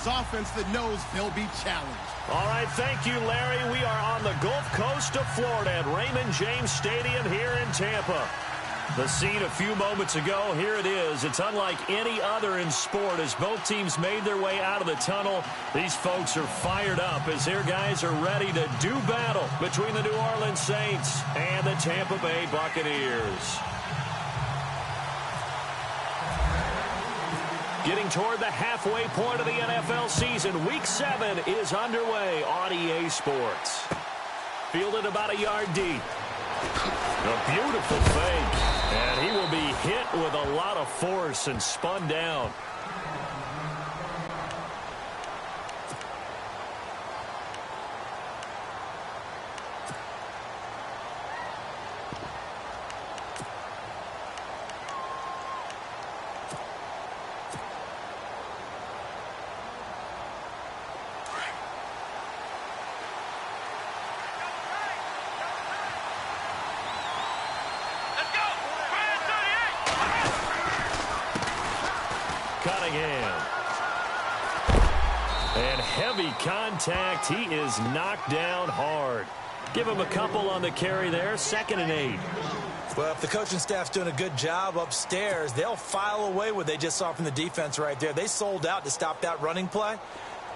offense that knows they'll be challenged. All right, thank you, Larry. We are on the Gulf Coast of Florida at Raymond James Stadium here in Tampa. The scene a few moments ago, here it is. It's unlike any other in sport as both teams made their way out of the tunnel. These folks are fired up as their guys are ready to do battle between the New Orleans Saints and the Tampa Bay Buccaneers. Getting toward the halfway point of the NFL season, Week 7 is underway on EA Sports. Fielded about a yard deep. A beautiful fake. And he will be hit with a lot of force and spun down. And heavy contact. He is knocked down hard. Give him a couple on the carry there. 2nd and 8. Well, if the coaching staff's doing a good job upstairs, they'll file away what they just saw from the defense right there. They sold out to stop that running play.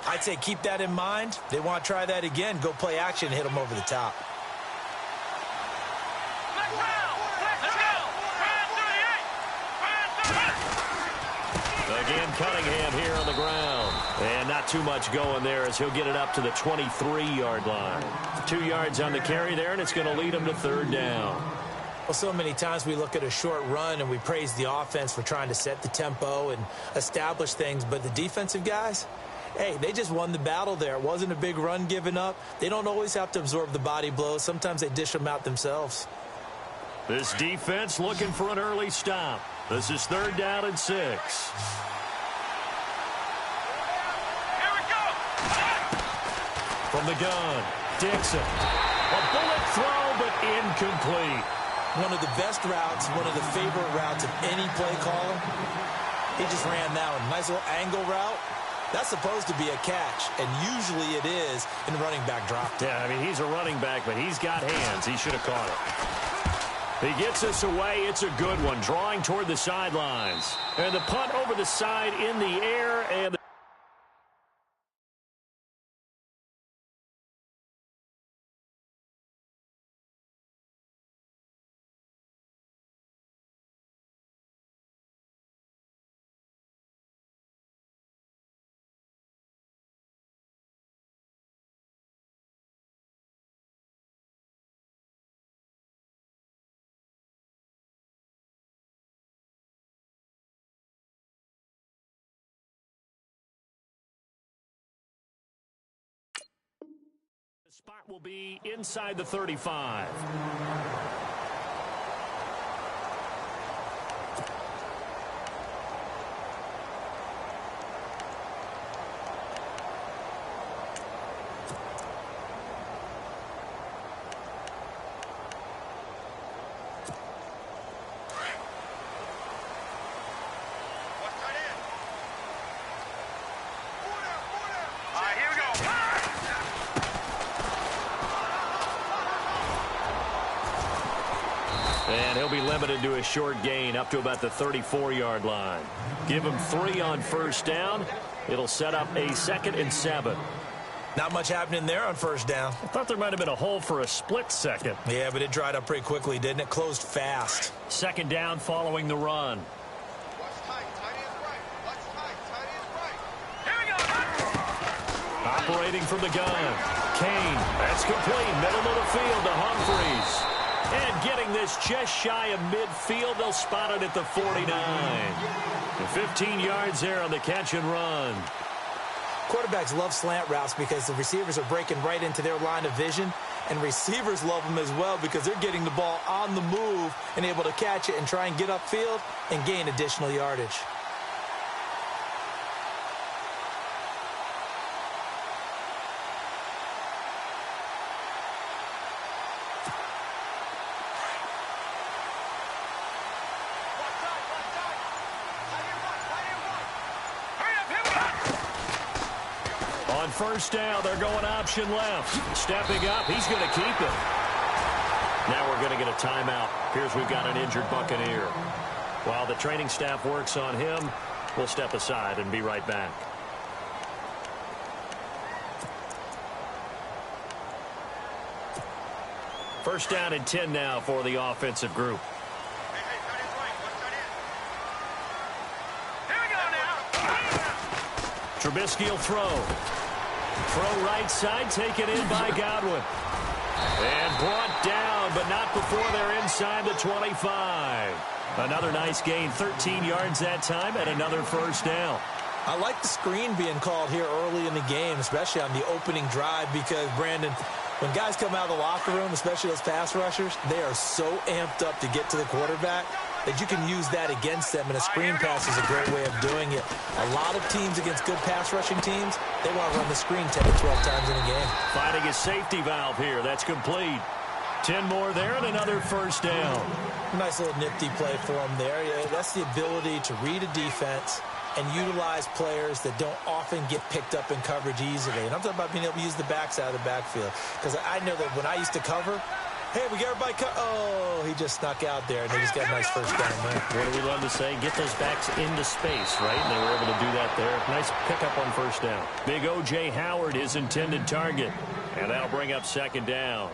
I'd say keep that in mind. They want to try that again. Go play action and hit them over the top. Again, Cunningham here on the ground. And not too much going there as he'll get it up to the 23-yard line. 2 yards on the carry there, and it's going to lead him to 3rd down. Well, so many times we look at a short run and we praise the offense for trying to set the tempo and establish things. But the defensive guys, hey, they just won the battle there. It wasn't a big run given up. They don't always have to absorb the body blows. Sometimes they dish them out themselves. This defense looking for an early stop. This is 3rd down and 6. From the gun, Dixon. A bullet throw, but incomplete. One of the best routes, one of the favorite routes of any play caller. He just ran that one. Nice little angle route. That's supposed to be a catch, and usually it is in running back drop. Yeah, I mean, he's a running back, but he's got hands. He should have caught it. He gets us away. It's a good one, drawing toward the sidelines. And the punt over the side in the air, and the spot will be inside the 35. And he'll be limited to a short gain up to about the 34-yard line. Give him 3 on 1st down. It'll set up a 2nd and 7. Not much happening there on 1st down. I thought there might have been a hole for a split second. Yeah, but it dried up pretty quickly, didn't it? Closed fast. 2nd down following the run. Operating from the gun. Kane. That's complete. Middle of the field to Humphreys. And getting this just shy of midfield, they'll spot it at the 49. And 15 yards there on the catch and run. Quarterbacks love slant routes because the receivers are breaking right into their line of vision. And receivers love them as well because they're getting the ball on the move and able to catch it and try and get upfield and gain additional yardage. On first down, they're going option left. Stepping up, he's going to keep it. Now we're going to get a timeout. Here's we've got an injured Buccaneer. While the training staff works on him, we'll step aside and be right back. First down and 10 now for the offensive group. Trubisky will throw. Throw right side, taken in by Godwin. And brought down, but not before they're inside the 25. Another nice gain, 13 yards that time, and another first down. I like the screen being called here early in the game, especially on the opening drive, because, Brandon, when guys come out of the locker room, especially those pass rushers, they are so amped up to get to the quarterback that you can use that against them, and a screen pass is a great way of doing it. A lot of teams against good pass rushing teams, they want to run the screen 10 to 12 times in a game. Finding a safety valve here. That's complete. 10 more there and another first down. Nice little nifty play for him there. Yeah, that's the ability to read a defense and utilize players that don't often get picked up in coverage easily. And I'm talking about being able to use the backside of the backfield. Because I know that when I used to cover, hey, we got everybody oh, he just snuck out there, and they just got a nice first down there. What do we love to say? Get those backs into space, right? And they were able to do that there. Nice pickup on first down. Big O.J. Howard, his intended target. And that'll bring up second down.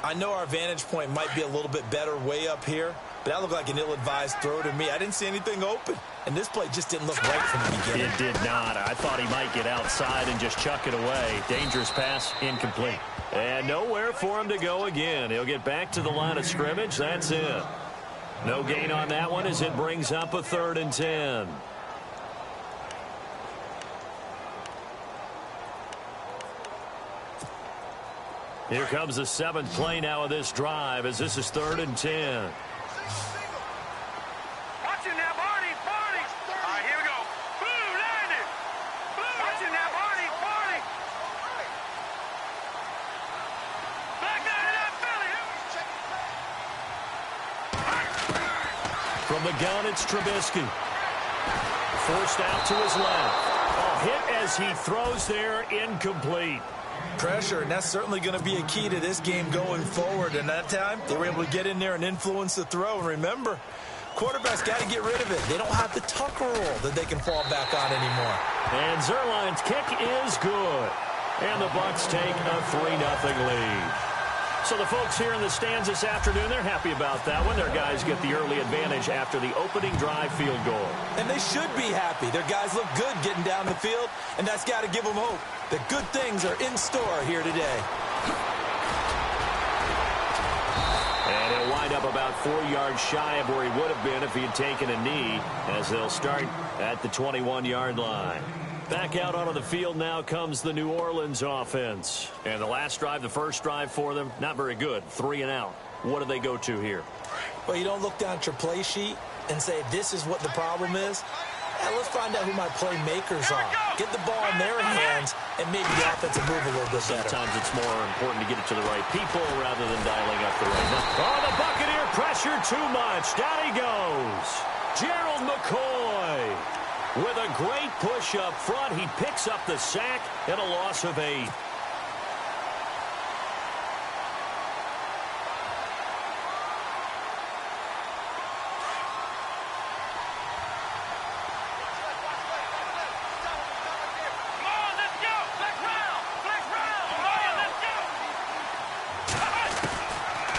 I know our vantage point might be a little bit better way up here, but that looked like an ill-advised throw to me. I didn't see anything open, and this play just didn't look right from the beginning. It did not. I thought he might get outside and just chuck it away. Dangerous pass, incomplete. And nowhere for him to go again. He'll get back to the line of scrimmage. That's it. No gain on that one as it brings up a 3rd and 10. Here comes the 7th play now of this drive as this is 3rd and 10. Watch it now, Barney. All right, here we go. Boom, landed. Watch it now, Barney. Back down to that Philly. From the gun, it's Trubisky. Forced out to his left. A hit as he throws there, incomplete. Pressure, and that's certainly going to be a key to this game going forward. And that time, they were able to get in there and influence the throw. And remember, quarterbacks got to get rid of it. They don't have the tuck rule that they can fall back on anymore. And Zerline's kick is good. And the Bucs take a 3-0 lead. So the folks here in the stands this afternoon, they're happy about that one. Their guys get the early advantage after the opening drive field goal. And they should be happy. Their guys look good getting down the field, and that's got to give them hope that good things are in store here today. And he'll wind up about 4 yards shy of where he would have been if he had taken a knee, as they'll start at the 21-yard line. Back out onto the field now comes the New Orleans offense. And the last drive, the first drive for them, not very good. 3 and out. What do they go to here? Well, you don't look down at your play sheet and say, this is what the problem is. Yeah, let's find out who my playmakers are. Get the ball in their hands and maybe the offense will move a little bit better. Sometimes it's more important to get it to the right people rather than dialing up the right number. Oh, the Buccaneer pressure too much. Down he goes. Gerald McCoy with a great push up front. He picks up the sack and a loss of 8.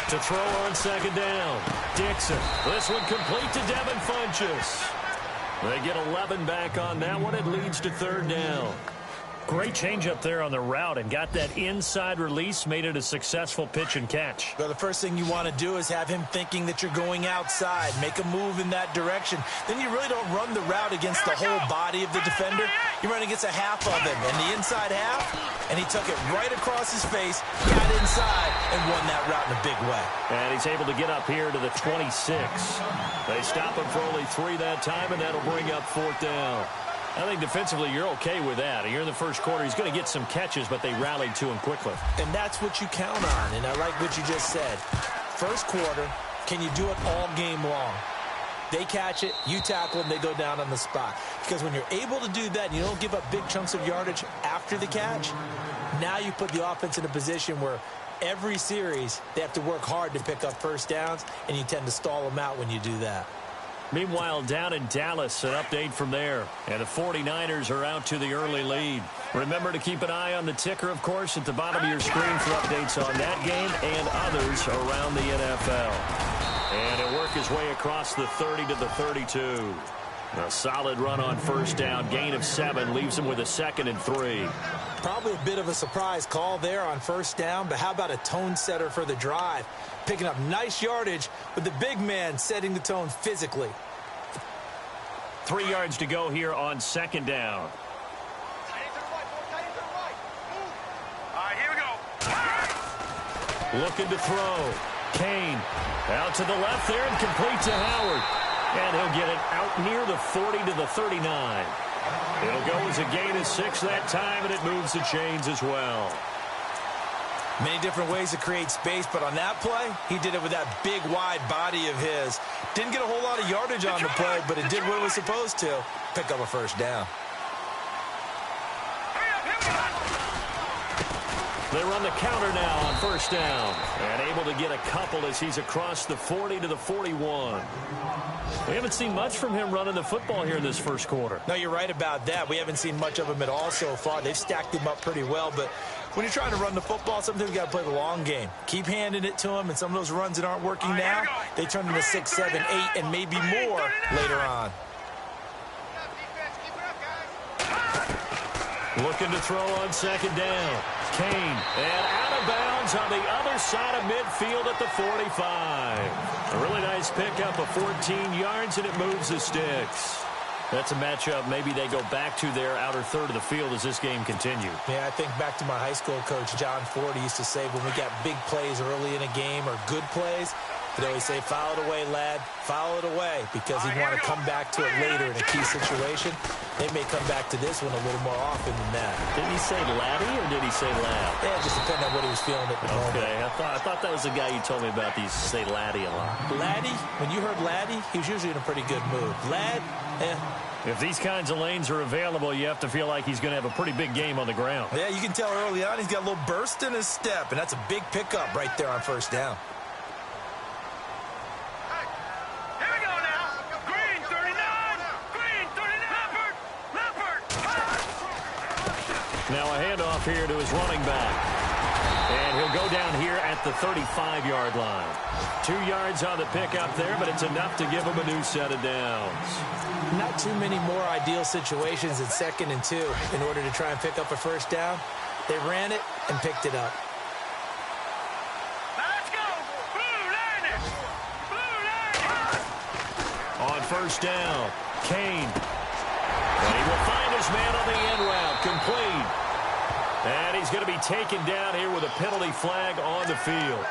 To throw on second down. Dixon. This one complete to Devin Funchess. They get 11 back on that one. It leads to 3rd down. Great change up there on the route and got that inside release, made it a successful pitch and catch. Well, the first thing you want to do is have him thinking that you're going outside, make a move in that direction. Then you really don't run the route against the whole body of the defender. You run against a half of him, and the inside half, and he took it right across his face, got inside, and won that route in a big way. And he's able to get up here to the 26. They stop him for only 3 that time, and that'll bring up 4th down. I think defensively you're okay with that. You're in the first quarter. He's going to get some catches, but they rallied to him quickly. And that's what you count on, and I like what you just said. First quarter, can you do it all game long? They catch it, you tackle them, they go down on the spot. Because when you're able to do that and you don't give up big chunks of yardage after the catch, now you put the offense in a position where every series they have to work hard to pick up first downs, and you tend to stall them out when you do that. Meanwhile, down in Dallas, an update from there. And the 49ers are out to the early lead. Remember to keep an eye on the ticker, of course, at the bottom of your screen for updates on that game and others around the NFL. And he'll work his way across the 30 to the 32. A solid run on first down. Gain of 7 leaves him with a 2nd and 3. Probably a bit of a surprise call there on first down, but how about a tone setter for the drive? Picking up nice yardage with the big man setting the tone physically. 3 yards to go here on 2nd down. All right, here we go. Looking to throw. Kane out to the left there and complete to Howard. And he'll get it out near the 40 to the 39. It'll go as a gain of 6 that time, and it moves the chains as well. Many different ways to create space, but on that play, he did it with that big, wide body of his. Didn't get a whole lot of yardage on the play, but it did what it was supposed to. Pick up a first down. They run the counter now on first down. And able to get a couple as he's across the 40 to the 41. We haven't seen much from him running the football here in this first quarter. No, you're right about that. We haven't seen much of him at all so far. They've stacked him up pretty well, but when you're trying to run the football, sometimes you got to play the long game. Keep handing it to him, and some of those runs that aren't working now, they turn into 6, 7, 8, and maybe more later on. Looking to throw on 2nd down. Kane, and out of bounds on the other side of midfield at the 45. A really nice pickup of 14 yards, and it moves the sticks. That's a matchup maybe they go back to their outer third of the field as this game continues. Yeah, I think back to my high school coach, John Ford. He used to say when we got big plays early in a game or good plays, he'd always say, foul it away, lad, foul it away, because he'd want to come back to it later in a key situation. They may come back to this one a little more often than that. Did he say laddie or did he say lad? Yeah, it just depended on what he was feeling at the moment. Okay, I thought that was the guy you told me about. These say laddie a lot. Laddie, when you heard laddie, he was usually in a pretty good mood. Lad, If these kinds of lanes are available, you have to feel like he's going to have a pretty big game on the ground. Yeah, you can tell early on he's got a little burst in his step, and that's a big pickup right there on first down. Now a handoff here to his running back. And he'll go down here at the 35-yard line. 2 yards on the pickup there, but it's enough to give him a new set of downs. Not too many more ideal situations in 2nd and 2 in order to try and pick up a first down. They ran it and picked it up. Let's go! Blue line! Blue line! On first down, Kane. And he will find his man on the end route, complete. And he's going to be taken down here with a penalty flag on the field.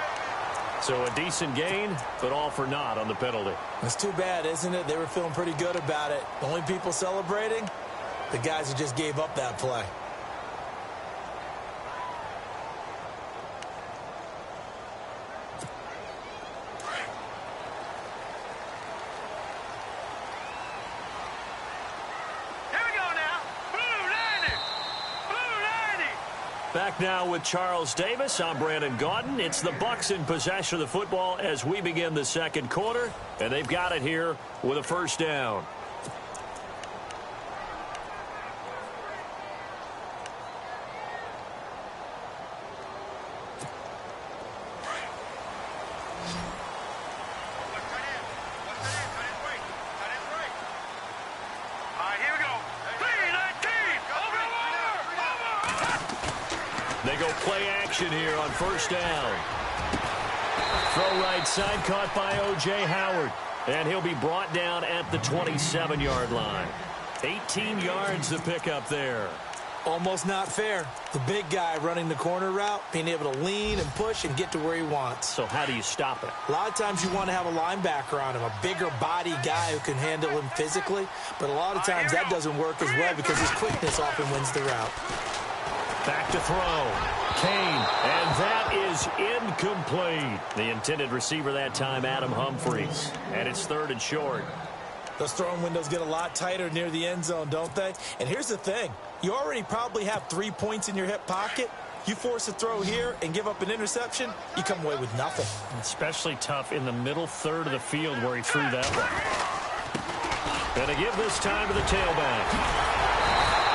So a decent gain, but all for naught on the penalty. It's too bad, isn't it? They were feeling pretty good about it. The only people celebrating, the guys who just gave up that play. Back now with Charles Davis. I'm Brandon Gaudin. It's the Bucs in possession of the football as we begin the second quarter. And they've got it here with a first down. They go play action here on first down. Throw right side, caught by O.J. Howard. And he'll be brought down at the 27-yard line. 18 yards to pick up there. Almost not fair. The big guy running the corner route, being able to lean and push and get to where he wants. So how do you stop it? A lot of times you want to have a linebacker on him, a bigger body guy who can handle him physically. But a lot of times that doesn't work as well because his quickness often wins the route. Back to throw. Kane, and that is incomplete. The intended receiver that time, Adam Humphries. And it's 3rd and short. Those throwing windows get a lot tighter near the end zone, don't they? And here's the thing. You already probably have 3 points in your hip pocket. You force a throw here and give up an interception, you come away with nothing. Especially tough in the middle third of the field where he threw that one. Going to give this time to the tailback.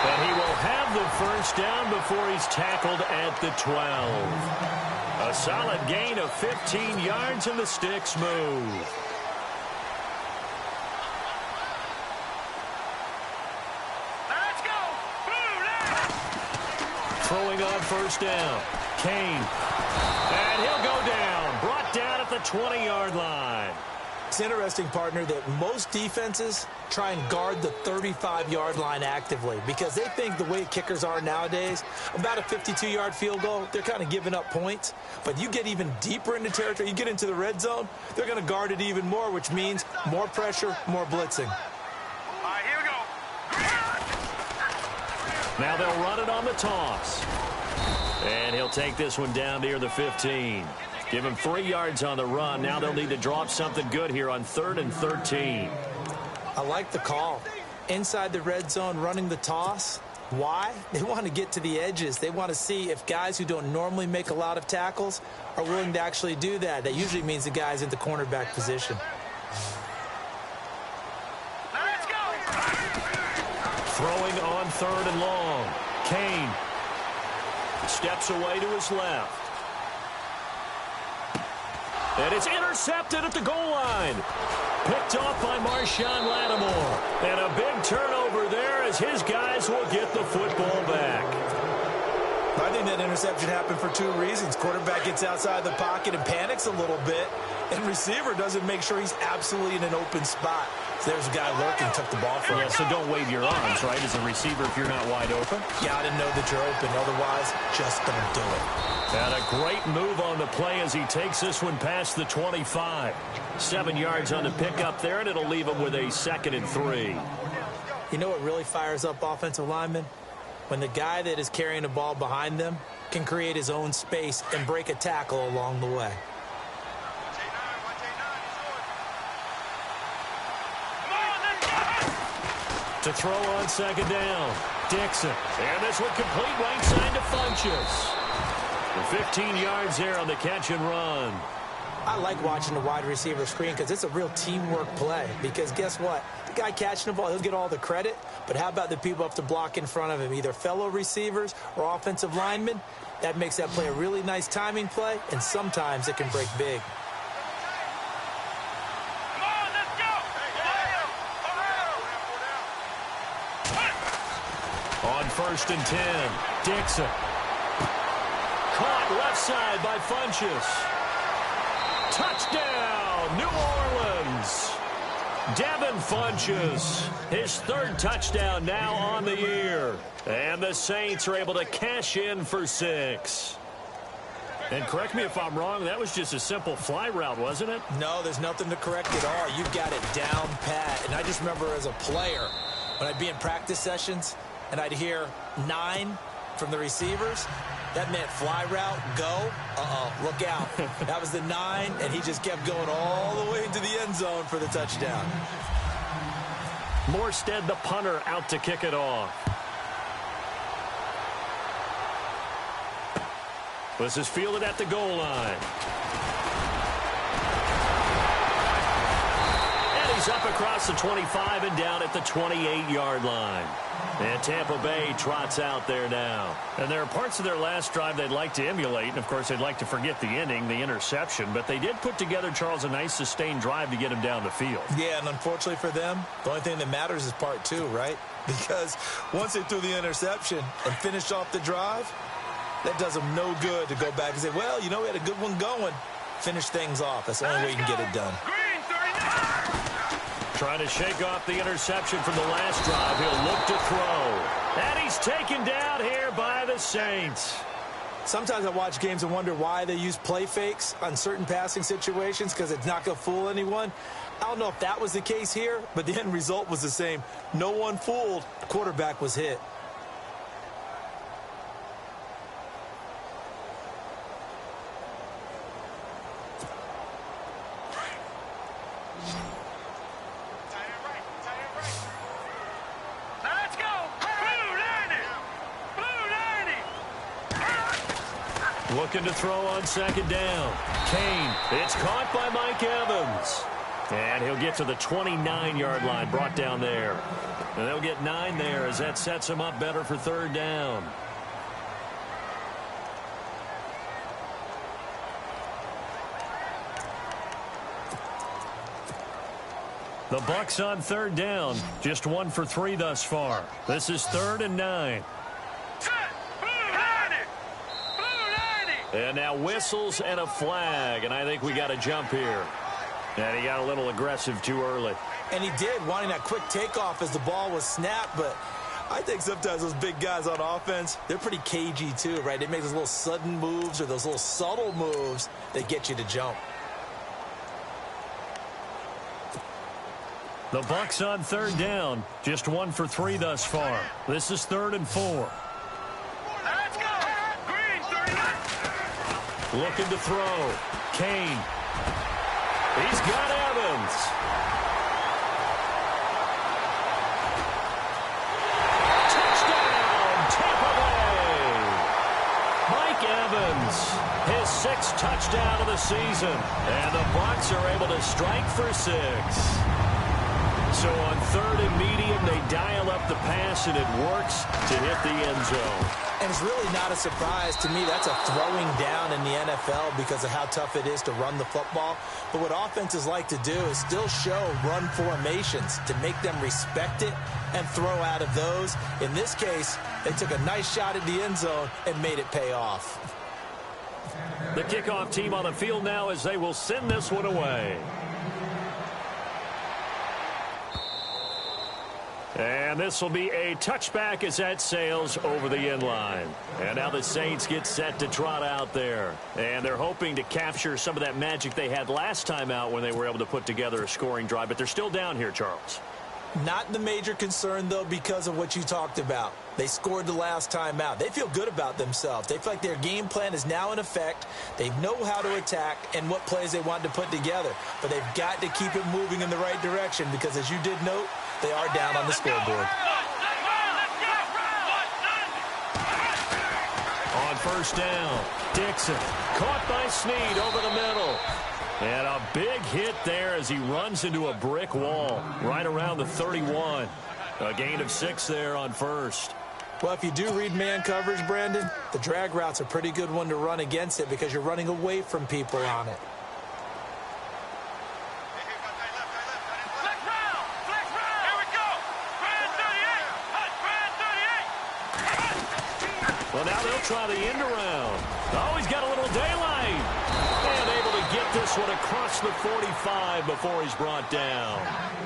But he will have the first down before he's tackled at the 12. A solid gain of 15 yards and the sticks move. Throwing on first down. Kane. And he'll go down. Brought down at the 20-yard line. It's interesting, partner, that most defenses try and guard the 35-yard line actively because they think the way kickers are nowadays, about a 52-yard field goal, they're kind of giving up points. But you get even deeper into territory, you get into the red zone, they're going to guard it even more, which means more pressure, more blitzing. All right, here we go. Now they'll run it on the toss. And he'll take this one down near the 15. Give him 3 yards on the run. Now they'll need to drop something good here on 3rd and 13. I like the call. Inside the red zone, running the toss. Why? They want to get to the edges. They want to see if guys who don't normally make a lot of tackles are willing to actually do that. That usually means the guy's in the cornerback position. Let's go. Throwing on 3rd and long. Kane steps away to his left. And it's intercepted at the goal line. Picked off by Marshawn Lattimore. And a big turnover there as his guys will get the football back. I think that interception happened for 2 reasons. Quarterback gets outside the pocket and panics a little bit. And receiver doesn't make sure he's absolutely in an open spot. So there's a guy lurking, took the ball from him. Yeah, so don't wave your arms, right, as a receiver if you're not wide open? Got to know that you're open. Otherwise, just don't do it. And a great move on the play as he takes this one past the 25. 7 yards on the pickup there, and it'll leave him with a 2nd and 3. You know what really fires up offensive linemen? When the guy that is carrying the ball behind them can create his own space and break a tackle along the way. To throw on 2nd down, Dixon. And this one complete right side to Funchess. For 15 yards there on the catch and run. I like watching the wide receiver screen because it's a real teamwork play. Because guess what? The guy catching the ball, he'll get all the credit. But how about the people up to block in front of him, either fellow receivers or offensive linemen? That makes that play a really nice timing play, and sometimes it can break big. On 1st and 10, Dixon. Caught left side by Funchess. Touchdown, New Orleans. Devin Funchess, his 3rd touchdown now on the year. And the Saints are able to cash in for 6. And correct me if I'm wrong, that was just a simple fly route, wasn't it? No, there's nothing to correct at all. You've got it down pat. And I just remember as a player, when I'd be in practice sessions, and I'd hear 9 from the receivers, that meant fly route, go, look out. That was the 9, and he just kept going all the way into the end zone for the touchdown. Morstead, the punter, out to kick it off. This is fielded at the goal line. And he's up across the 25 and down at the 28-yard line. And Tampa Bay trots out there now. And there are parts of their last drive they'd like to emulate. And, of course, they'd like to forget the ending, the interception. But they did put together, Charles, a nice sustained drive to get him down the field. Yeah, and unfortunately for them, the only thing that matters is part 2, right? Because once they threw the interception and finished off the drive, that does them no good to go back and say, well, you know, we had a good one going. Finish things off. That's the only way you can get it done. Trying to shake off the interception from the last drive. He'll look to throw. And he's taken down here by the Saints. Sometimes I watch games and wonder why they use play fakes on certain passing situations because it's not going to fool anyone. I don't know if that was the case here, but the end result was the same. No one fooled. The quarterback was hit. Looking to throw on second down. Kane. It's caught by Mike Evans. And he'll get to the 29-yard line, brought down there. And they'll get 9 there as that sets him up better for third down. The Bucs on third down. Just 1 for 3 thus far. This is 3rd and 9. And now whistles and a flag. And I think we got a jump here. And he got a little aggressive too early. And he did, wanting that quick takeoff as the ball was snapped. But I think sometimes those big guys on offense, they're pretty cagey too, right? They make those little sudden moves or those little subtle moves that get you to jump. The Bucs on third down. Just 1 for 3 thus far. This is 3rd and 4. Let's go. Green, 39. Looking to throw. Kane. He's got Evans. Touchdown, Tampa Bay. Mike Evans, his 6th touchdown of the season. And the Bucs are able to strike for 6. So on 3rd and medium, they dial up the pass, and it works to hit the end zone. And it's really not a surprise to me. That's a throwing down in the NFL because of how tough it is to run the football. But what offenses like to do is still show run formations to make them respect it and throw out of those. In this case, they took a nice shot at the end zone and made it pay off. The kickoff team on the field now as they will send this one away. And this will be a touchback as that sails over the end line. And now the Saints get set to trot out there. And they're hoping to capture some of that magic they had last time out when they were able to put together a scoring drive. But they're still down here, Charles. Not the major concern, though, because of what you talked about. They scored the last time out. They feel good about themselves. They feel like their game plan is now in effect. They know how to attack and what plays they want to put together. But they've got to keep it moving in the right direction because, as you did note, they are down on the scoreboard. On first down, Dixon caught by Snead over the middle. And a big hit there as he runs into a brick wall right around the 31. A gain of 6 there on first. Well, if you do read man coverage, Brandon, the drag route's a pretty good one to run against it because you're running away from people on it. Well, now they'll try the end around. Oh, he's got a little daylight. And able to get this one across the 45 before he's brought down.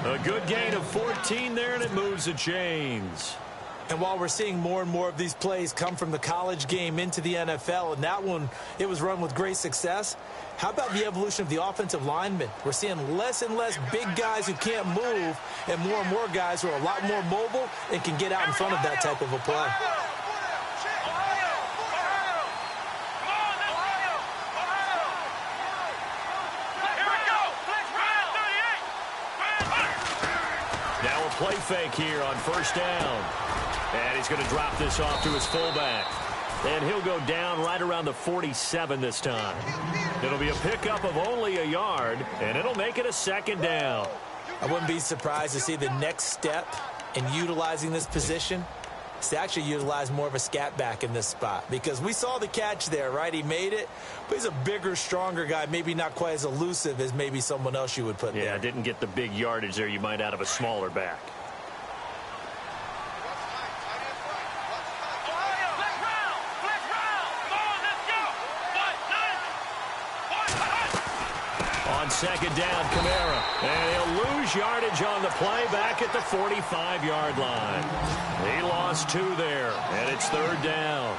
A good gain of 14 there, and it moves the chains. And while we're seeing more and more of these plays come from the college game into the NFL, and that one, it was run with great success, how about the evolution of the offensive linemen? We're seeing less and less big guys who can't move and more guys who are a lot more mobile and can get out in front of that type of a play. Now a play fake here on first down. And he's going to drop this off to his fullback. And he'll go down right around the 47 this time. It'll be a pickup of only a yard, and it'll make it a second down. I wouldn't be surprised to see the next step in utilizing this position is to actually utilize more of a scat back in this spot. Because we saw the catch there, right? He made it, but he's a bigger, stronger guy, maybe not quite as elusive as maybe someone else you would put there. Yeah, didn't get the big yardage there you might out of a smaller back. On second down, Kamara. And he'll lose yardage on the play back at the 45-yard line. He lost 2 there, and it's third down.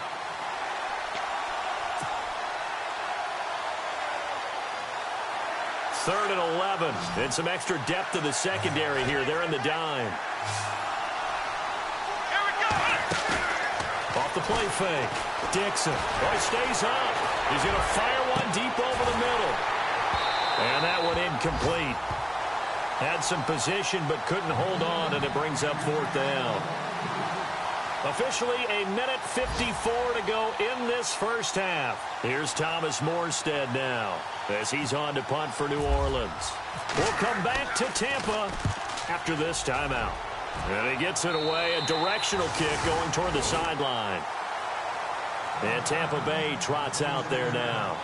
Third and 11, and some extra depth in the secondary here. They're in the dime. Here we go. Off the play fake. Dixon. Oh, he stays up. He's going to fire one deep over the middle. And that one incomplete. Had some position but couldn't hold on, and it brings up fourth down. Officially a minute 54 to go in this first half. Here's Thomas Morstead now as he's on to punt for New Orleans. We'll come back to Tampa after this timeout. And he gets it away, a directional kick going toward the sideline. And Tampa Bay trots out there now.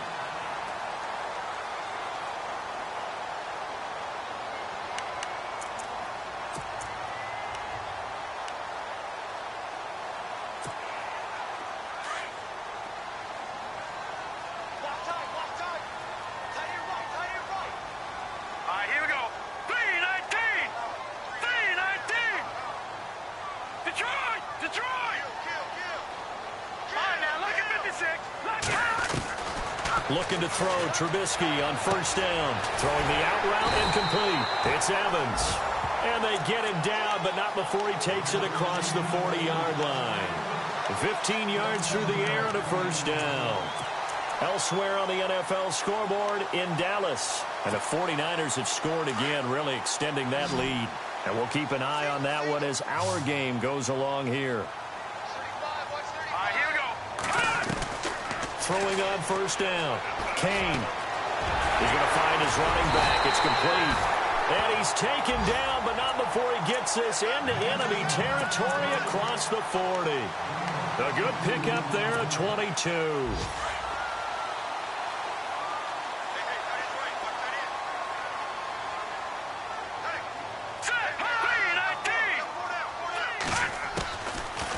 Looking to throw Trubisky on first down. Throwing the out route incomplete. It's Evans. And they get him down, but not before he takes it across the 40-yard line. 15 yards through the air and a first down. Elsewhere on the NFL scoreboard in Dallas. And the 49ers have scored again, really extending that lead. And we'll keep an eye on that one as our game goes along here. Throwing on first down. Kane. He's going to find his running back. It's complete. And he's taken down, but not before he gets this into enemy territory across the 40. A good pickup there at 22.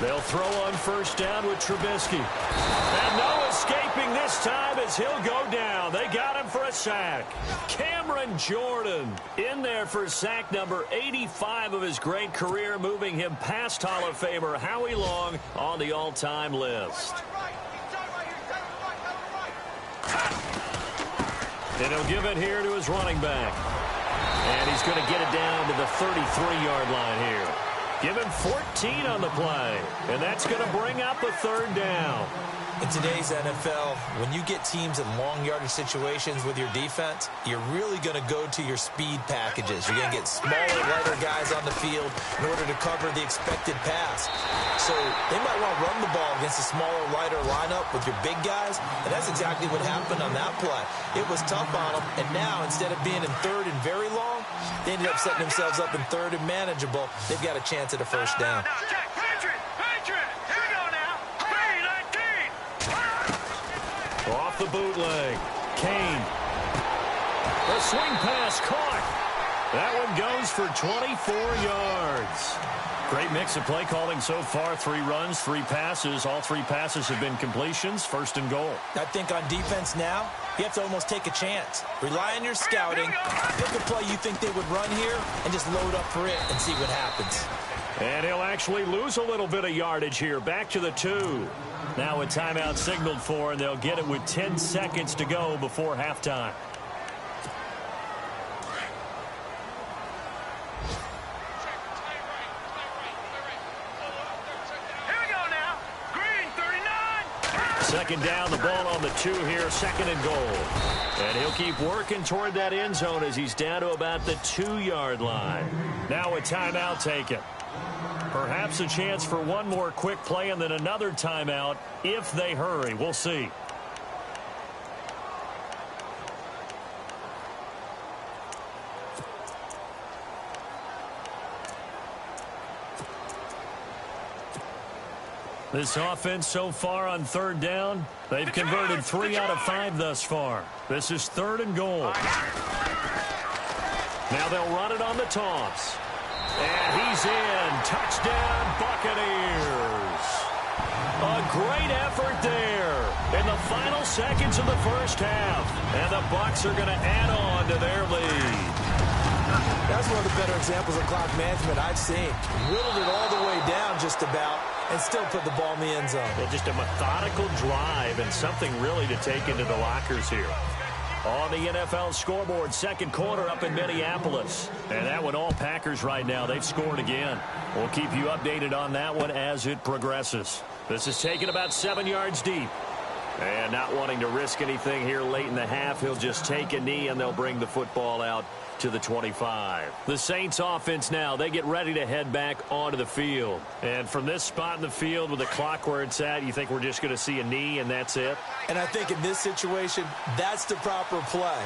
They'll throw on first down with Trubisky. And no escaping this time as he'll go down. They got him for a sack. Cameron Jordan in there for sack number 85 of his great career, moving him past Hall of Famer Howie Long on the all-time list. And he'll give it here to his running back. And he's going to get it down to the 33-yard line here. Give him 14 on the play, and that's going to bring up a third down. In today's NFL, when you get teams in long yardage situations with your defense, you're really going to go to your speed packages. You're going to get smaller, lighter guys on the field in order to cover the expected pass. So they might want to run the ball against a smaller, lighter lineup with your big guys, and that's exactly what happened on that play. It was tough on them, and now instead of being in third and very long, they ended up setting themselves up in third and manageable. They've got a chance at a first down. Off the bootleg. Kane. The swing pass caught. That one goes for 24 yards. Great mix of play calling so far. 3 runs, 3 passes. All 3 passes have been completions. First and goal. I think on defense now, you have to almost take a chance. Rely on your scouting. Pick a play you think they would run here and just load up for it and see what happens. And he'll actually lose a little bit of yardage here. Back to the 2. Now a timeout signaled for, and they'll get it with 10 seconds to go before halftime. Here we go now. Green, 39. Second down, the ball on the 2 here, second and goal. And he'll keep working toward that end zone as he's down to about the 2-yard line. Now a timeout taken. Perhaps a chance for one more quick play and then another timeout if they hurry. We'll see. This offense so far on third down, they've converted 3 out of 5 thus far. This is third and goal. Now they'll run it on the toss. And he's in. Touchdown, Buccaneers. A great effort there in the final seconds of the first half. And the Bucs are going to add on to their lead. That's one of the better examples of clock management I've seen. Whittled it all the way down just about and still put the ball in the end zone. Yeah, just a methodical drive and something really to take into the lockers here. On the NFL scoreboard, second quarter up in Minneapolis. And that one all Packers right now. They've scored again. We'll keep you updated on that one as it progresses. This is taken about 7 yards deep. And not wanting to risk anything here late in the half, he'll just take a knee and they'll bring the football out to the 25. The Saints offense now, they get ready to head back onto the field. And from this spot in the field with the clock where it's at, you think we're just going to see a knee and that's it? And I think in this situation, that's the proper play.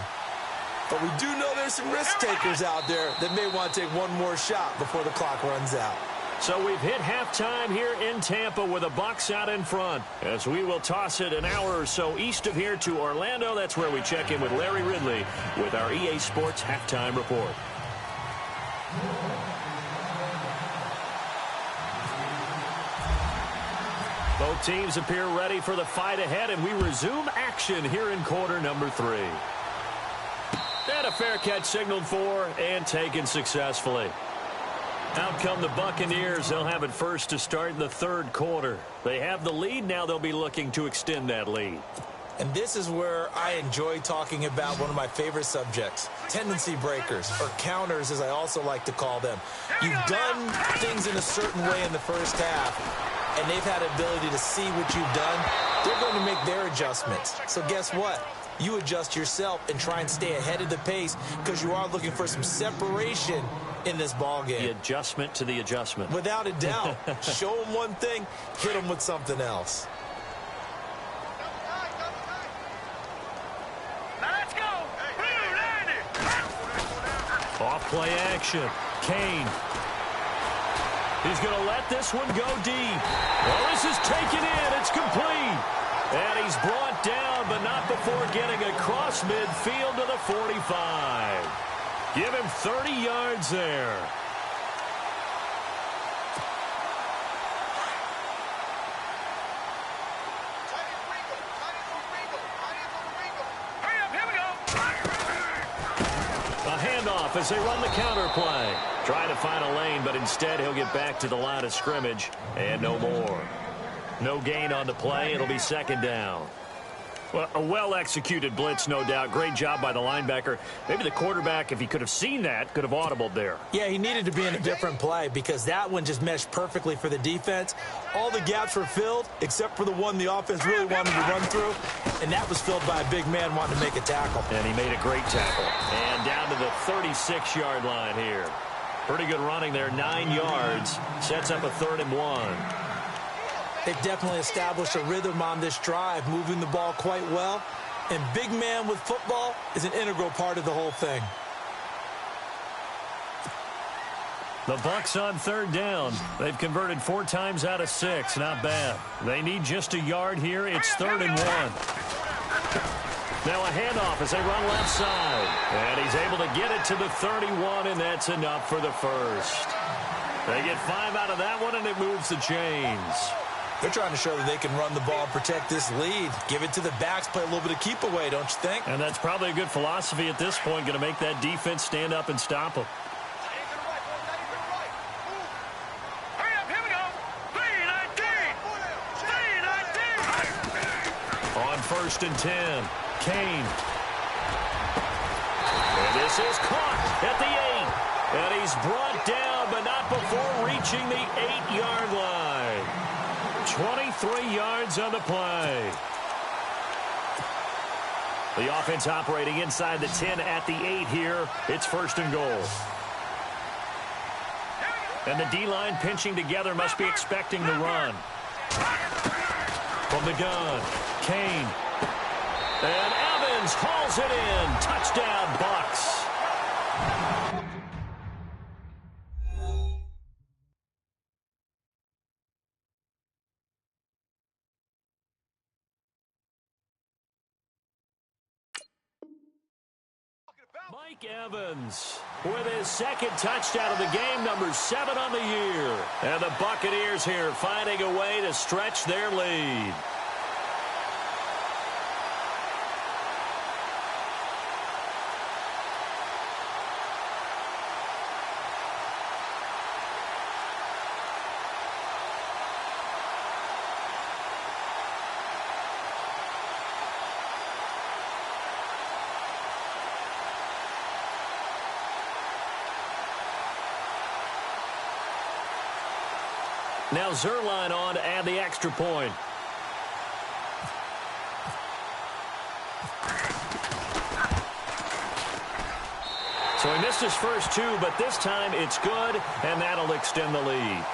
But we do know there's some risk takers out there that may want to take one more shot before the clock runs out. So we've hit halftime here in Tampa with the Bucs out in front. As we will toss it an hour or so east of here to Orlando. That's where we check in with Larry Ridley with our EA Sports Halftime Report. Both teams appear ready for the fight ahead, and we resume action here in quarter number 3. And a fair catch signaled for and taken successfully. Out come the Buccaneers. They'll have it first to start in the third quarter. They have the lead. Now they'll be looking to extend that lead. And this is where I enjoy talking about one of my favorite subjects, tendency breakers, or counters as I also like to call them. You've done things in a certain way in the first half, and they've had ability to see what you've done. They're going to make their adjustments. So guess what? You adjust yourself and try and stay ahead of the pace because you are looking for some separation in this ball game. The adjustment to the adjustment. Without a doubt. Show them one thing, hit them with something else. Now let's go. Off play action. Kane. He's going to let this one go deep. Well, this is taken in. It's complete. And he's brought down, but not before getting across midfield to the 45. Give him 30 yards there. Hurry up, here we go. A handoff as they run the counter play. Trying to find a lane, but instead he'll get back to the line of scrimmage and no more. No gain on the play. It'll be second down. Well, a well-executed blitz, no doubt. Great job by the linebacker. Maybe the quarterback, if he could have seen that, could have audibled there. Yeah, he needed to be in a different play because that one just meshed perfectly for the defense. All the gaps were filled except for the one the offense really wanted to run through, and that was filled by a big man wanting to make a tackle. And he made a great tackle. And down to the 36-yard line here. Pretty good running there, 9 yards. Sets up a 3rd and 1. They've definitely established a rhythm on this drive, moving the ball quite well. And big man with football is an integral part of the whole thing. The Bucs on 3rd down. They've converted 4 times out of 6. Not bad. They need just a yard here. It's 3rd and 1. Now a handoff as they run left side. And he's able to get it to the 31, and that's enough for the first. They get 5 out of that one, and it moves the chains. They're trying to show that they can run the ball and protect this lead. Give it to the backs, play a little bit of keep away, don't you think? And that's probably a good philosophy at this point, going to make that defense stand up and stop them. Hurry up, here we go. 3-19. On 1st and 10, Kane. And this is caught at the 8. And he's brought down, but not before reaching the 8-yard line. 23 yards on the play. The offense operating inside the 10 at the 8 here. It's 1st and goal. And the D-line pinching together must be expecting the run. From the gun, Kane. And Evans hauls it in. Touchdown, Bucs. Mike Evans with his 2nd touchdown of the game, number 7 on the year. And the Buccaneers here finding a way to stretch their lead. Now Zerline on to add the extra point. So he missed his first two, but this time it's good, and that'll extend the lead.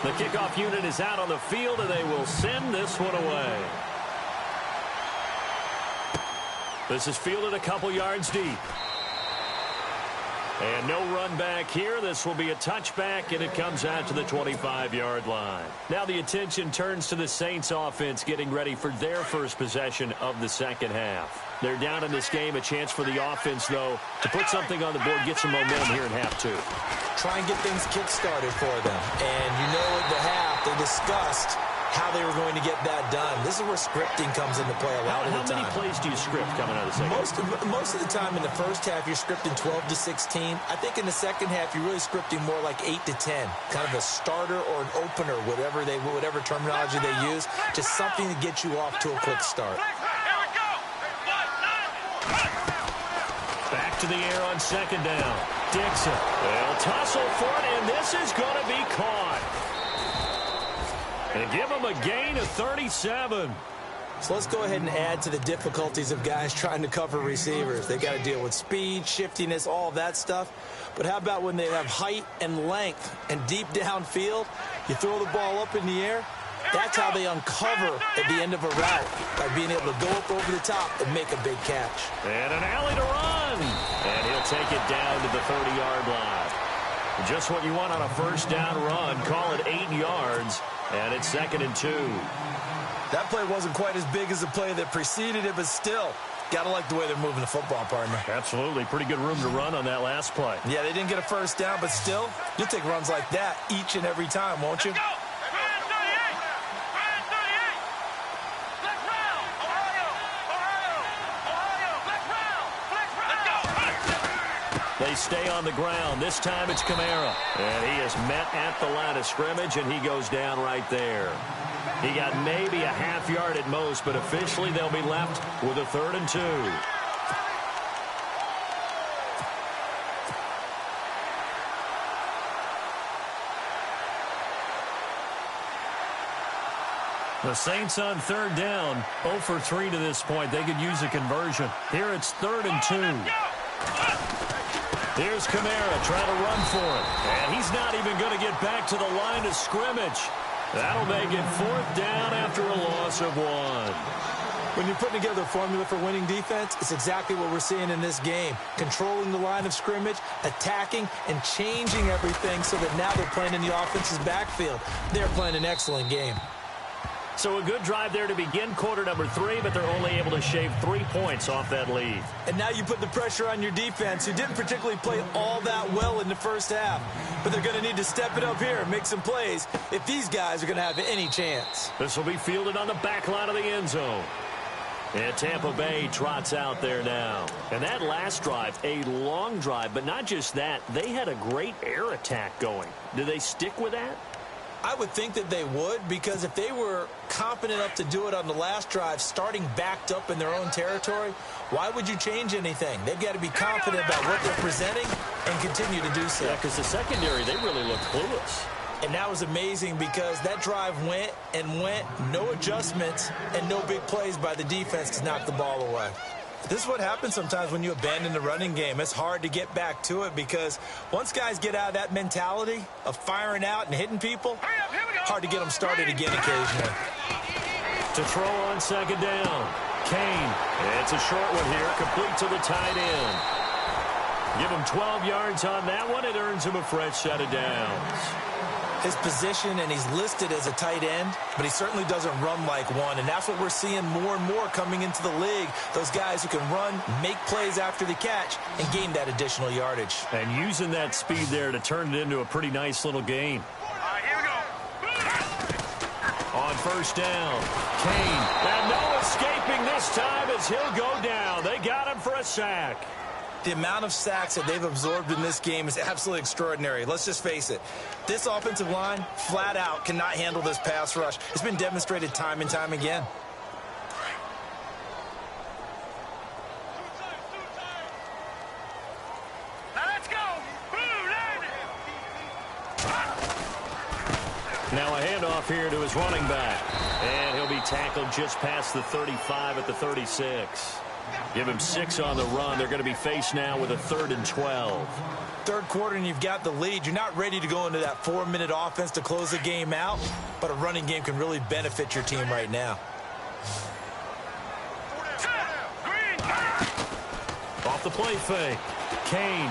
The kickoff unit is out on the field, and they will send this one away. This is fielded a couple yards deep. And no run back here. This will be a touchback, and it comes out to the 25-yard line. Now the attention turns to the Saints offense getting ready for their first possession of the second half. They're down in this game. A chance for the offense, though, to put something on the board, get some momentum here in half two. Try and get things kick-started for them. And you know at the half, they discussed how they were going to get that done. This is where scripting comes into play a lot of the time. How many plays do you script coming out of the second half? Most of the time in the first half, you're scripting 12 to 16. I think in the second half, you're really scripting more like 8 to 10. Kind of a starter or an opener, whatever terminology they use. Just something to get you off to a quick start. Back to the air on second down. Dixon. They'll tussle for it, and this is going to be caught. And give them a gain of 37. So let's go ahead and add to the difficulties of guys trying to cover receivers. They got to deal with speed, shiftiness, all of that stuff. But how about when they have height and length and deep downfield? You throw the ball up in the air. That's how they uncover at the end of a route, by being able to go up over the top and make a big catch. And an alley to run. And he'll take it down to the 30-yard line. Just what you want on a first down run. Call it 8 yards. And it's 2nd and 2. That play wasn't quite as big as the play that preceded it, but still, got to like the way they're moving the football, partner. Absolutely. Pretty good room to run on that last play. Yeah, they didn't get a first down, but still, you'll take runs like that each and every time, won't you? They stay on the ground. This time it's Kamara. And he is met at the line of scrimmage, and he goes down right there. He got maybe a half yard at most, but officially they'll be left with a 3rd and 2. The Saints on 3rd down, 0 for 3 to this point. They could use a conversion. Here it's 3rd and 2. Here's Kamara trying to run for it. And he's not even going to get back to the line of scrimmage. That'll make it 4th down after a loss of 1. When you're putting together a formula for winning defense, it's exactly what we're seeing in this game. Controlling the line of scrimmage, attacking, and changing everything so that now they're playing in the offense's backfield. They're playing an excellent game. So a good drive there to begin quarter number 3, but they're only able to shave 3 points off that lead. And now you put the pressure on your defense, who didn't particularly play all that well in the first half. But they're going to need to step it up here and make some plays if these guys are going to have any chance. This will be fielded on the back line of the end zone. And Tampa Bay trots out there now. And that last drive, a long drive, but not just that. They had a great air attack going. Do they stick with that? I would think that they would, because if they were confident enough to do it on the last drive, starting backed up in their own territory, why would you change anything? They've got to be confident about what they're presenting and continue to do so. Yeah, because the secondary, they really look clueless. And that was amazing because that drive went and went, no adjustments and no big plays by the defense to knock the ball away. This is what happens sometimes when you abandon the running game. It's hard to get back to it because once guys get out of that mentality of firing out and hitting people, hard to get them started again occasionally. To throw on second down, Kane. It's a short one here, complete to the tight end. Give him 12 yards on that one. It earns him a fresh set of downs. His position, and he's listed as a tight end, but he certainly doesn't run like one, and that's what we're seeing more and more coming into the league. Those guys who can run, make plays after the catch, and gain that additional yardage. And using that speed there to turn it into a pretty nice little gain. Here we go. On first down, Kane. And no escaping this time as he'll go down. They got him for a sack. The amount of sacks that they've absorbed in this game is absolutely extraordinary. Let's just face it. This offensive line, flat out, cannot handle this pass rush. It's been demonstrated time and time again. Now let's go. Now a handoff here to his running back. And he'll be tackled just past the 35 at the 36. Give him 6 on the run. They're going to be faced now with a 3rd and 12. Third quarter and you've got the lead. You're not ready to go into that 4-minute offense to close the game out, but a running game can really benefit your team right now. Off the play fake. Kane.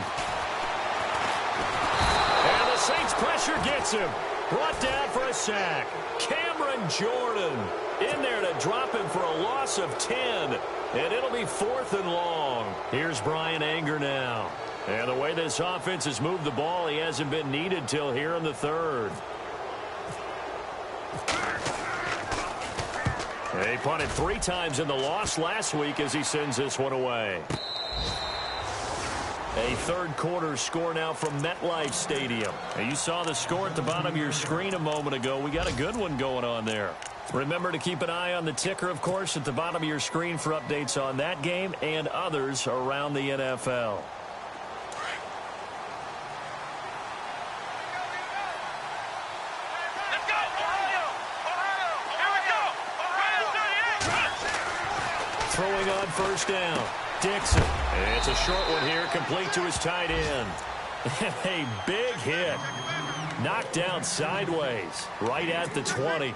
And the Saints pressure gets him. Brought down for a sack. Cameron Jordan in there to drop him for a loss of 10. And it'll be 4th and long. Here's Brian Anger now. And the way this offense has moved the ball, he hasn't been needed till here in the 3rd. He punted 3 times in the loss last week as he sends this one away. A third quarter score now from MetLife Stadium. And you saw the score at the bottom of your screen a moment ago. We got a good one going on there. Remember to keep an eye on the ticker, of course, at the bottom of your screen for updates on that game and others around the NFL. Let's go, Ohio! Ohio! Here we go! Throwing on first down. Dixon. And it's a short one here, complete to his tight end. A big hit. Knocked down sideways, right at the 20.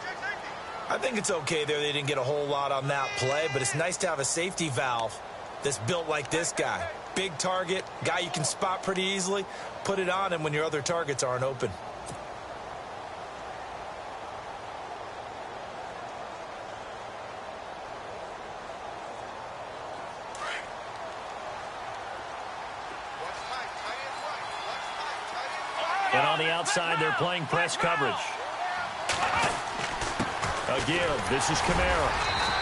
I think it's okay there. They didn't get a whole lot on that play, but it's nice to have a safety valve that's built like this guy. Big target, guy you can spot pretty easily. Put it on him when your other targets aren't open. And on the outside, they're playing press coverage. A give. This is Kamara.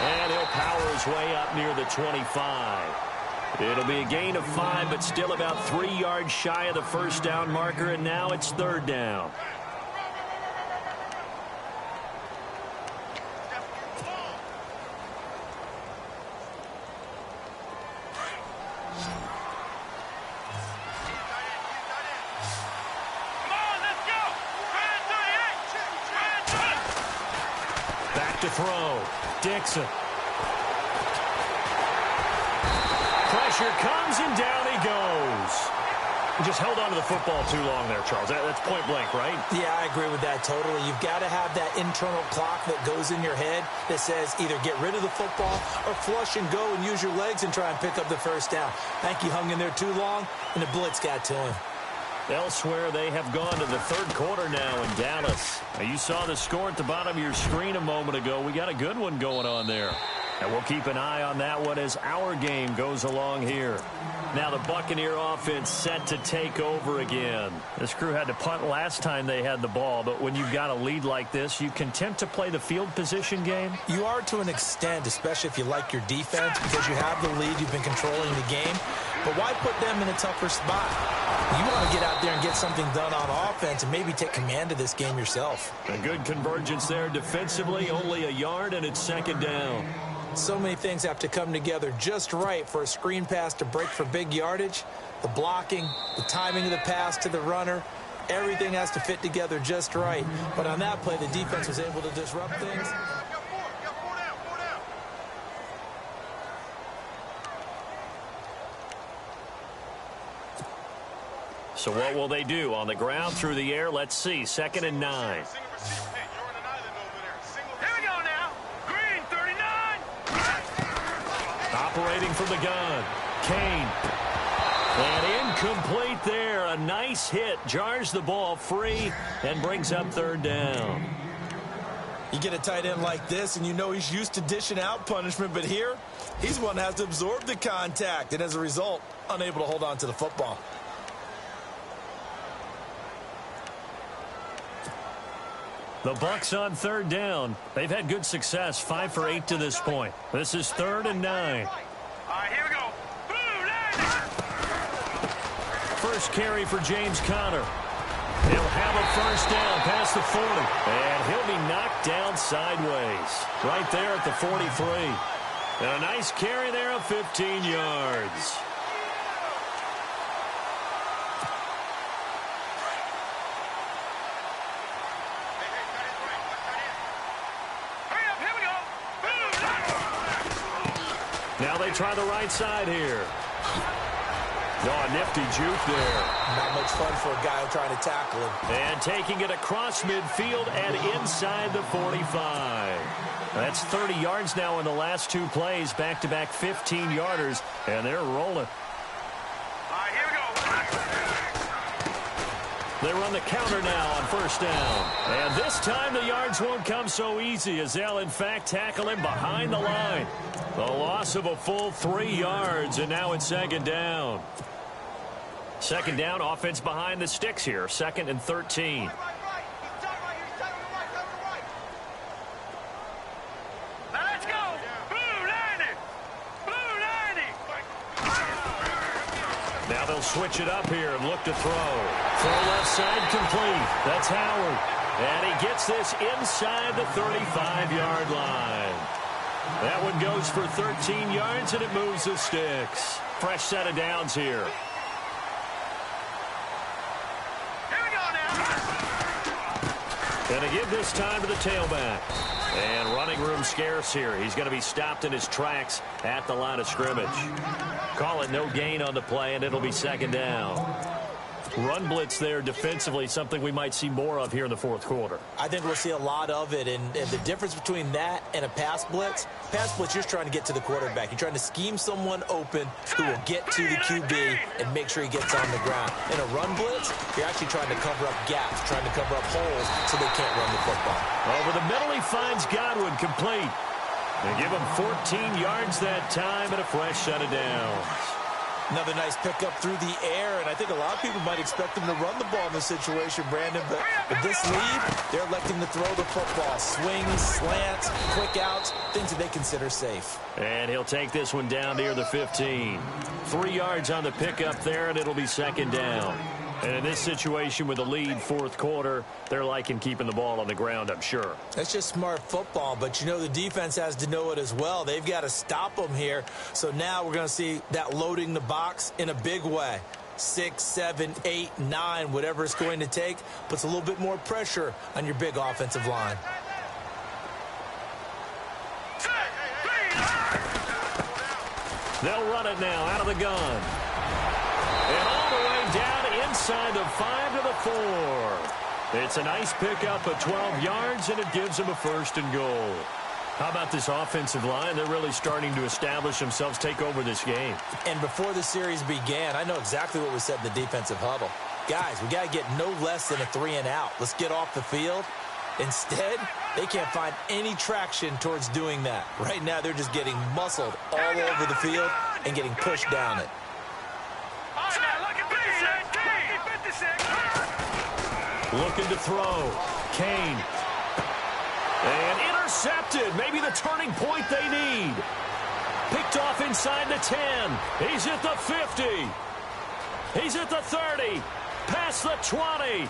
And he'll power his way up near the 25. It'll be a gain of 5, but still about 3 yards shy of the first down marker, and now it's 3rd down. To throw. Dixon. Pressure comes and down he goes. He just held on to the football too long there, Charles. That's point blank, right? Yeah, I agree with that totally. You've got to have that internal clock that goes in your head that says either get rid of the football or flush and go and use your legs and try and pick up the first down. I think he hung in there too long, and the blitz got to him. Elsewhere, they have gone to the 3rd quarter now in Dallas. Now, you saw the score at the bottom of your screen a moment ago. We got a good one going on there. And we'll keep an eye on that one as our game goes along here. Now the Buccaneer offense set to take over again. This crew had to punt last time they had the ball, but when you've got a lead like this, you content to play the field position game? You are to an extent, especially if you like your defense, because you have the lead, you've been controlling the game. But why put them in a tougher spot? You want to get out there and get something done on offense and maybe take command of this game yourself. A good convergence there defensively, only a yard, and it's 2nd down. So many things have to come together just right for a screen pass to break for big yardage. The blocking, the timing of the pass to the runner, everything has to fit together just right. But on that play, the defense was able to disrupt things. So what will they do? On the ground, through the air, let's see. 2nd and 9. Operating from the gun. Kane. And incomplete there. A nice hit. Jars the ball free and brings up 3rd down. You get a tight end like this, and you know he's used to dishing out punishment, but here, he's one that has to absorb the contact, and as a result, unable to hold on to the football. The Bucs on 3rd down. They've had good success, 5 for 8 to this point. This is 3rd and 9. All right, here we go. First carry for James Conner. He'll have a first down past the 40. And he'll be knocked down sideways. Right there at the 43. And a nice carry there of 15 yards. they try the right side here. Oh, a nifty juke there. Not much fun for a guy trying to tackle him. And taking it across midfield and inside the 45. That's 30 yards now in the last two plays. Back-to-back 15-yarders, and they're rolling. Here we go. They run the counter now on first down. And this time the yards won't come so easy as they'll, in fact, tackle him behind the line. The loss of a full 3 yards, and now it's second down. Second down, offense behind the sticks here. 2nd and 13. Now they'll switch it up here and look to throw. Throw left side complete. That's Howard. And he gets this inside the 35-yard line. That one goes for 13 yards, and it moves the sticks. Fresh set of downs here. Here we go now. Going to give this time to the tailback. And running room scarce here. He's going to be stopped in his tracks at the line of scrimmage. Call it no gain on the play, and it'll be second down. Run blitz there defensively, something we might see more of here in the fourth quarter. I think we'll see a lot of it, and the difference between that and a pass blitz, you're just trying to get to the quarterback. You're trying to scheme someone open who will get to the QB and make sure he gets on the ground. In a run blitz, you're actually trying to cover up gaps, trying to cover up holes so they can't run the football. Over the middle, he finds Godwin complete. They give him 14 yards that time and a fresh set of downs. Another nice pickup through the air, and I think a lot of people might expect him to run the ball in this situation, Brandon, but with this lead, they're electing to throw the football. Swings, slants, quick outs, things that they consider safe. And he'll take this one down near the 15. 3 yards on the pickup there, and it'll be second down. And in this situation with the lead fourth quarter, they're liking keeping the ball on the ground, I'm sure. That's just smart football, but you know the defense has to know it as well. They've got to stop them here. So now we're going to see that loading the box in a big way. 6, 7, 8, 9, whatever it's going to take, puts a little bit more pressure on your big offensive line. They'll run it now out of the gun. And all the way down inside the 5 to the 4. It's a nice pickup of 12 yards, and it gives them a 1st and goal. How about this offensive line? They're really starting to establish themselves, take over this game. And before the series began, I know exactly what was said in the defensive huddle. Guys, we got to get no less than a 3 and out. Let's get off the field. Instead, they can't find any traction towards doing that. Right now, they're just getting muscled all over the field and getting pushed down it. Looking to throw. Kane. And intercepted. Maybe the turning point they need. Picked off inside the 10. He's at the 50. He's at the 30. Past the 20.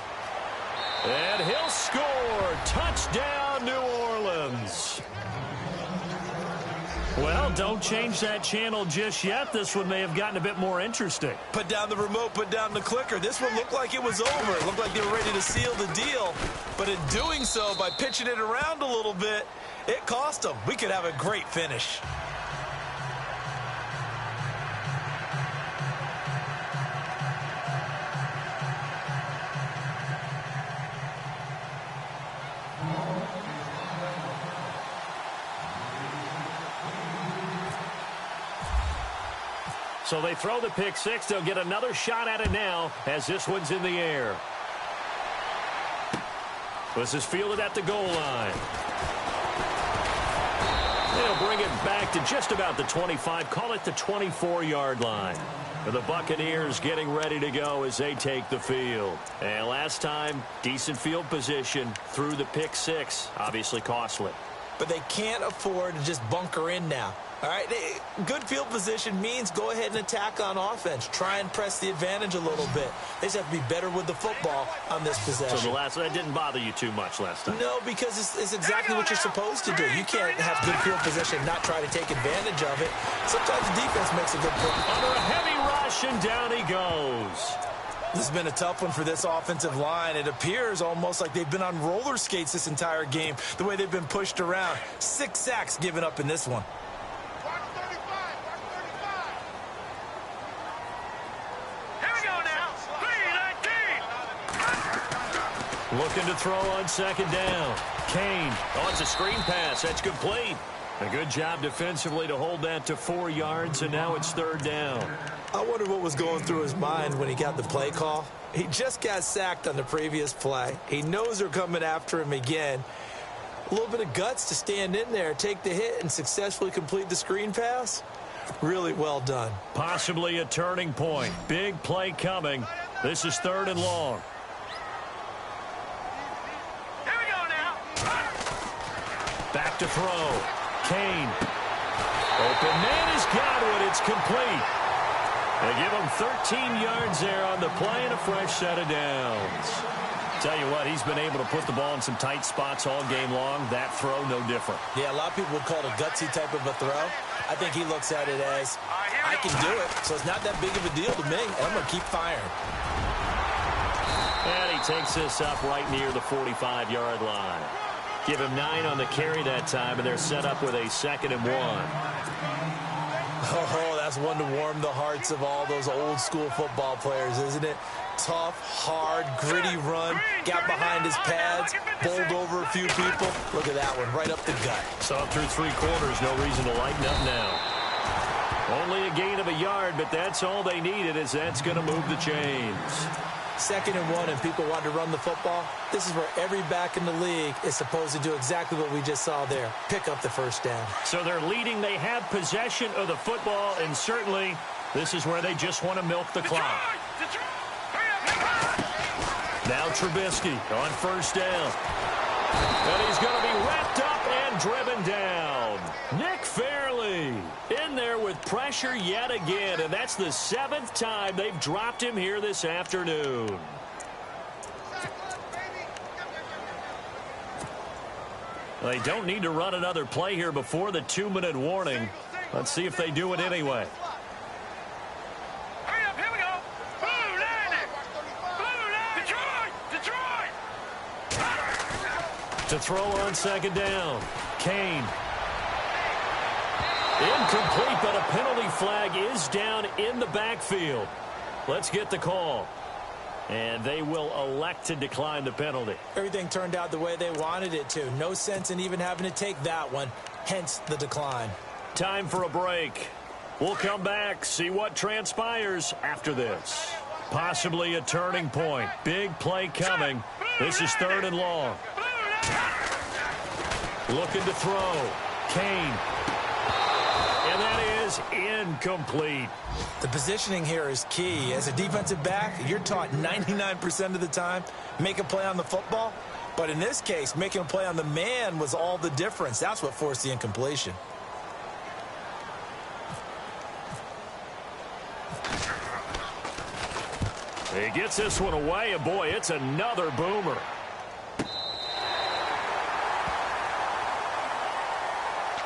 And he'll score. Touchdown, New Orleans. Well, don't change that channel just yet. This one may have gotten a bit more interesting. Put down the remote, put down the clicker. This one looked like it was over. It looked like they were ready to seal the deal. But in doing so, by pitching it around a little bit, it cost them. We could have a great finish. So they throw the pick six. They'll get another shot at it now as this one's in the air. This is fielded at the goal line. They'll bring it back to just about the 25. Call it the 24-yard line. And the Buccaneers getting ready to go as they take the field. And last time, decent field position through the pick six. Obviously costly. But they can't afford to just bunker in now. All right, good field position means go ahead and attack on offense. Try and press the advantage a little bit. They just have to be better with the football on this possession. So that didn't bother you too much last time? No, because it's exactly what you're supposed to do. You can't have good field position and not try to take advantage of it. Sometimes the defense makes a good play. Under a heavy rush, and down he goes. This has been a tough one for this offensive line. It appears almost like they've been on roller skates this entire game, the way they've been pushed around. 6 sacks given up in this one. Looking to throw on second down. Kane. Oh, it's a screen pass. That's complete. A good job defensively to hold that to 4 yards, and now it's third down. I wonder what was going through his mind when he got the play call. He just got sacked on the previous play. He knows they're coming after him again. A little bit of guts to stand in there, take the hit, and successfully complete the screen pass. Really well done. Possibly a turning point. Big play coming. This is third and long. Here we go now. Back to throw. Kane. Open man is Godwin. It's complete. They give him 13 yards there on the play and a fresh set of downs. Tell you what, he's been able to put the ball in some tight spots all game long. That throw, no different. Yeah, a lot of people would call it a gutsy type of a throw. I think he looks at it as, I can do it, so it's not that big of a deal to me, and I'm going to keep firing. And he takes this up right near the 45-yard line. Give him 9 on the carry that time, and they're set up with a 2nd and 1. Oh, that's one to warm the hearts of all those old-school football players, isn't it? Tough, hard, gritty run, got behind his pads, bowled over a few people. Look at that one, right up the gut. Saw it through 3 quarters, no reason to lighten up now. Only a gain of a yard, but that's all they needed, as that's going to move the chains. 2nd and 1, and people want to run the football. This is where every back in the league is supposed to do exactly what we just saw there, pick up the first down. So they're leading. They have possession of the football, and certainly this is where they just want to milk the clock. Now Trubisky on first down. And he's going to be wrapped up and driven down. Nick Fairley in there with pressure yet again, and that's the 7th time they've dropped him here this afternoon. They don't need to run another play here before the 2-minute warning. Let's see if they do it anyway. Here we go. Blue landing. Blue landing. Detroit. To throw on second down. Kane. Incomplete, but a penalty flag is down in the backfield. Let's get the call. And they will elect to decline the penalty. Everything turned out the way they wanted it to. No sense in even having to take that one, hence the decline. Time for a break. We'll come back, see what transpires after this. Possibly a turning point. Big play coming. This is 3rd and long. Looking to throw. Kane. And that is incomplete. The positioning here is key. As a defensive back, you're taught 99% of the time, make a play on the football. But in this case, making a play on the man was all the difference. That's what forced the incompletion. He gets this one away, and boy, it's another boomer.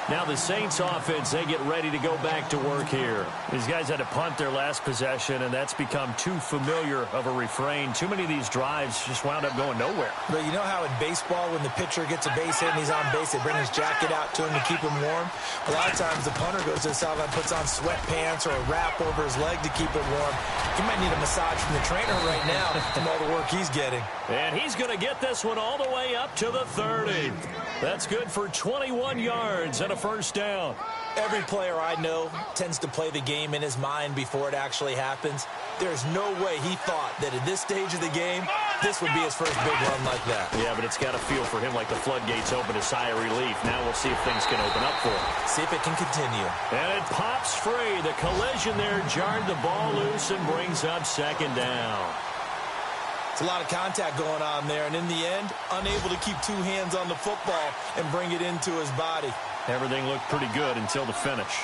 Now the Saints offense, they get ready to go back to work here. These guys had to punt their last possession, and that's become too familiar of a refrain. Too many of these drives just wound up going nowhere. But you know how in baseball, when the pitcher gets a base hit and he's on base, they bring his jacket out to him to keep him warm? A lot of times the punter goes to the sideline, puts on sweatpants or a wrap over his leg to keep it warm. He might need a massage from the trainer right now from all the work he's getting. And he's going to get this one all the way up to the 30. That's good for 21 yards and a first down. Every player I know tends to play the game in his mind before it actually happens. There's no way he thought that at this stage of the game, this would be his first big run like that. Yeah, but it's got to feel for him like the floodgates open, a sigh of relief. Now we'll see if things can open up for him. See if it can continue. And it pops free. The collision there jarred the ball loose and brings up second down. It's a lot of contact going on there, and in the end, unable to keep 2 hands on the football and bring it into his body. Everything looked pretty good until the finish.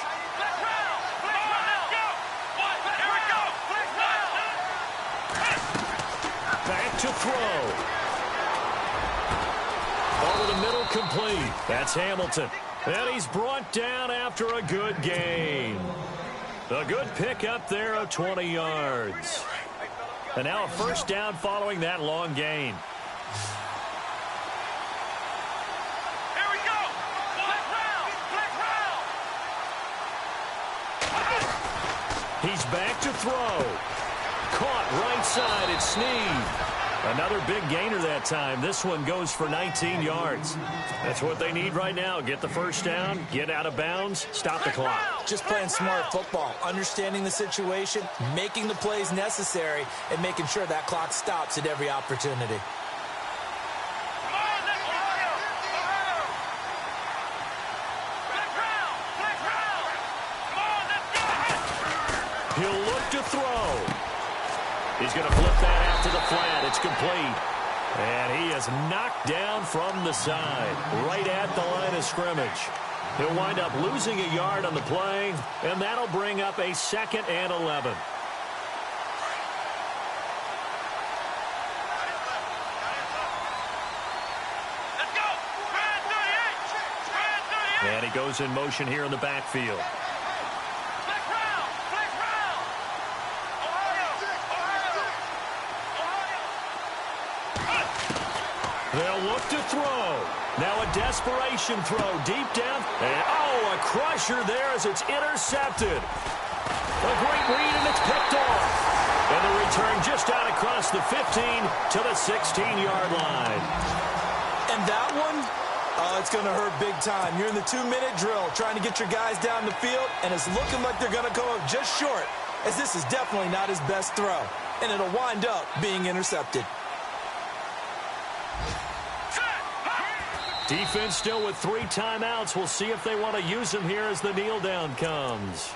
Back to throw. Over the middle, complete. That's Hamilton. And he's brought down after a good gain. A good pickup there of 20 yards. And now a first down following that long gain. Here we go. He's back to throw. Caught right side. It's Snead. Another big gainer that time. This one goes for 19 yards. That's what they need right now. Get the first down, get out of bounds, stop the clock. Just playing smart football, understanding the situation, making the plays necessary, and making sure that clock stops at every opportunity. He'll look to throw. He's going to flip that out to the flat. It's complete. And he is knocked down from the side, right at the line of scrimmage. He'll wind up losing a yard on the play, and that'll bring up a 2nd and 11. Let's go. Red 38. And he goes in motion here in the backfield. They'll look to throw. Now a desperation throw deep down. And, a crusher there as it's intercepted. A great read, and it's picked off. And the return just out across the 15 to the 16-yard line. And that one, it's going to hurt big time. You're in the 2-minute drill trying to get your guys down the field, and it's looking like they're going to come up just short, as this is definitely not his best throw. And it'll wind up being intercepted. Defense still with 3 timeouts. We'll see if they want to use them here as the kneel down comes.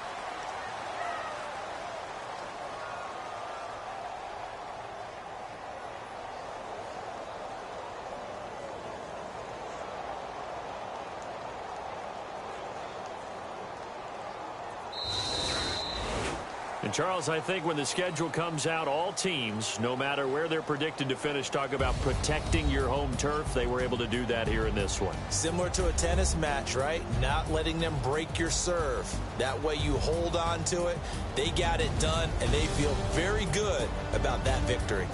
And Charles, I think when the schedule comes out, all teams, no matter where they're predicted to finish, talk about protecting your home turf. They were able to do that here in this one. Similar to a tennis match, right? Not letting them break your serve. That way you hold on to it. They got it done, and they feel very good about that victory.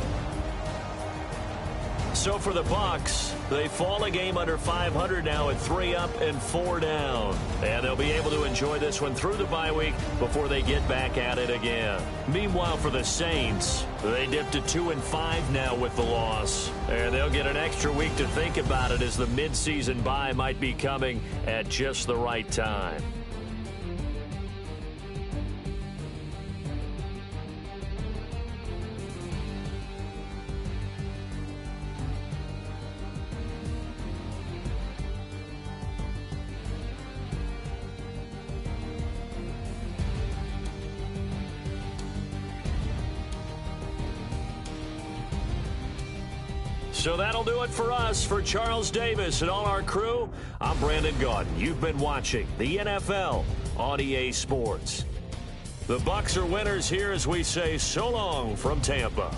So for the Bucs, they fall a game under 500 now at 3 up and 4 down. And they'll be able to enjoy this one through the bye week before they get back at it again. Meanwhile, for the Saints, they dipped to 2-5 now with the loss. And they'll get an extra week to think about it, as the midseason bye might be coming at just the right time. So that'll do it for us. For Charles Davis and all our crew, I'm Brandon Gaudin. You've been watching the NFL on EA Sports. The Bucs are winners here as we say so long from Tampa.